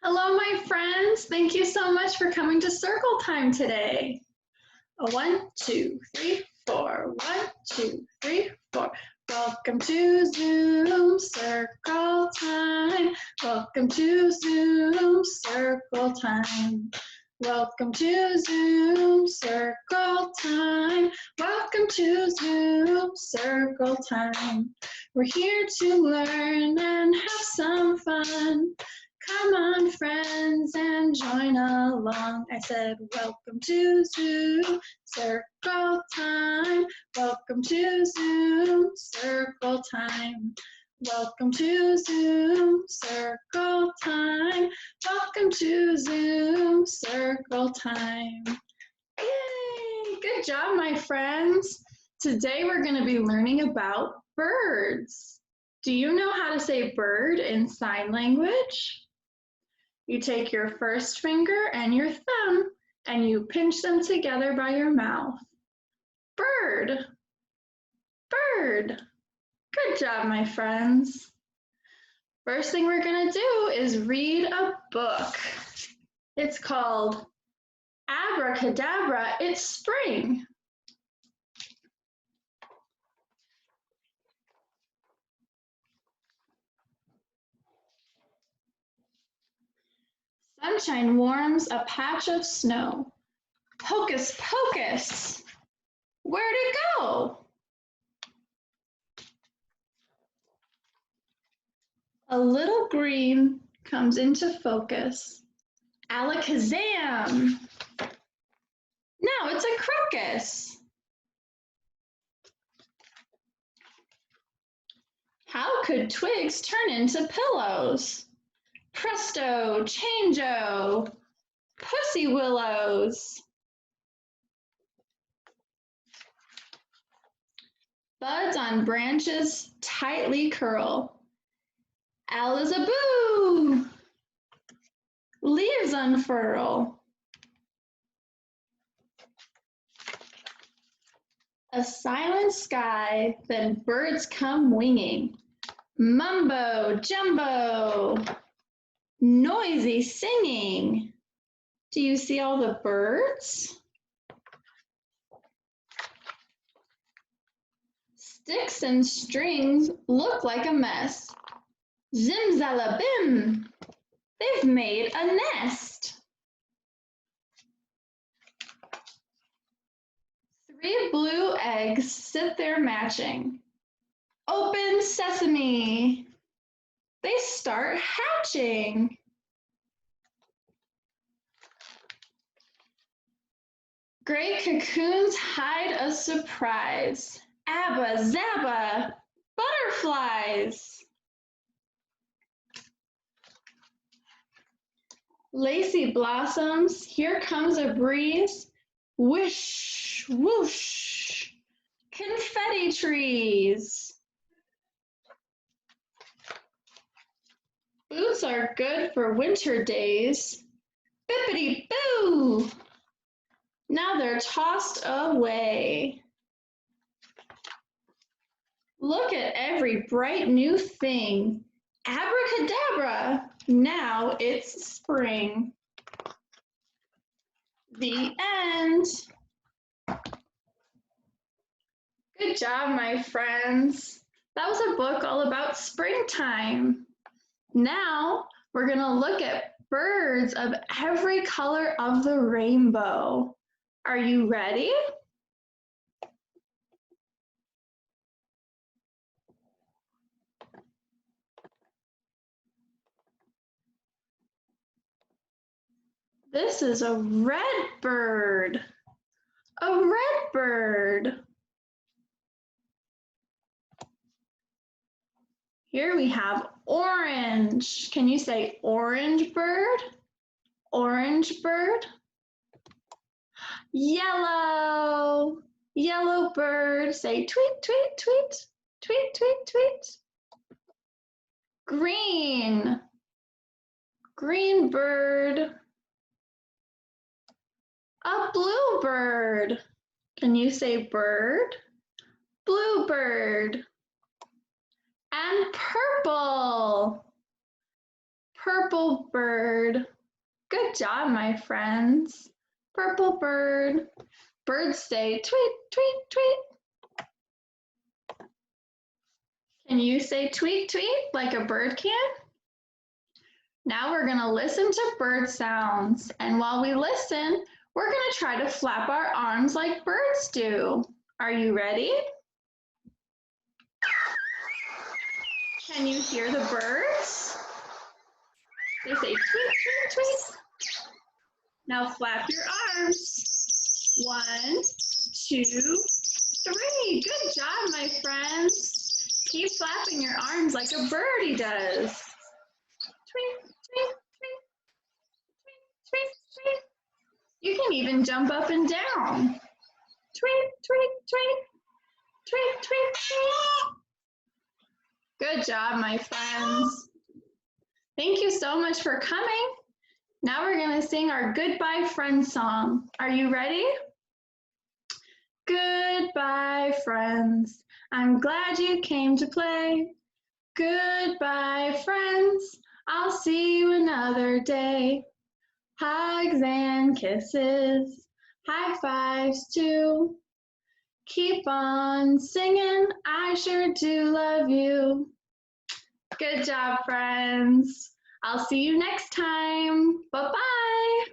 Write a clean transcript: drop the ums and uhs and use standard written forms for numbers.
Hello, my friends. Thank you so much for coming to Circle Time today. A 1, 2, 3, 4. 1, 2, 3, 4. Welcome to Zoom Circle Time. Welcome to Zoom Circle Time. Welcome to Zoom Circle Time. Welcome to Zoom Circle Time. We're here to learn and have some fun. Come on, friends, and join along. I said, welcome to Zoom Circle Time. Welcome to Zoom Circle Time. Welcome to Zoom Circle Time. Welcome to Zoom Circle Time. Yay! Good job, my friends. Today we're going to be learning about birds. Do you know how to say bird in sign language? You take your first finger and your thumb and you pinch them together by your mouth. Bird, bird. Good job, my friends. First thing we're going to do is read a book. It's called Abracadabra, It's Spring. Sunshine warms a patch of snow. Hocus pocus! Where'd it go? A little green comes into focus. Alakazam! Now it's a crocus. How could twigs turn into pillows? Presto, changeo, pussy willows. Buds on branches tightly curl. Alizaboo! Leaves unfurl. A silent sky, then birds come winging. Mumbo jumbo, noisy singing. Do you see all the birds? Sticks and strings look like a mess. Zimzalabim, they've made a nest. 3 blue eggs sit there matching. Open sesame, they start hatching. Gray cocoons hide a surprise. Abba zabba, butterflies. Lacy blossoms, here comes a breeze. Wish, whoosh, confetti trees. Boots are good for winter days. Bippity boo! Now they're tossed away. Look at every bright new thing. Abracadabra, now it's spring. The end. Good job, my friends. That was a book all about springtime. Now we're going to look at birds of every color of the rainbow. Are you ready? This is a red bird. A red bird. Here we have orange. Can you say orange bird? Orange bird. Yellow. Yellow bird. Say tweet, tweet, tweet. Tweet, tweet, tweet. Green. Green bird. A blue bird. Can you say bird? Blue bird. And purple. Purple bird. Good job, my friends. Purple bird. Birds say tweet, tweet, tweet. Can you say tweet, tweet like a bird can? Now we're gonna listen to bird sounds. And while we listen, we're gonna try to flap our arms like birds do. Are you ready? Can you hear the birds? They say tweet, tweet, tweet. Now flap your arms. 1, 2, 3. Good job, my friends. Keep flapping your arms like a birdie does. Tweet, tweet, tweet, tweet, tweet, tweet. You can even jump up and down. Tweet, tweet, tweet, tweet, tweet, tweet. Good job, my friends. Thank you so much for coming. Now we're gonna sing our Goodbye Friends song. Are you ready? Goodbye, friends. I'm glad you came to play. Goodbye, friends. I'll see you another day. Hugs and kisses, high fives too. Keep on singing, I sure do love you. Good job, friends. I'll see you next time. Bye-bye.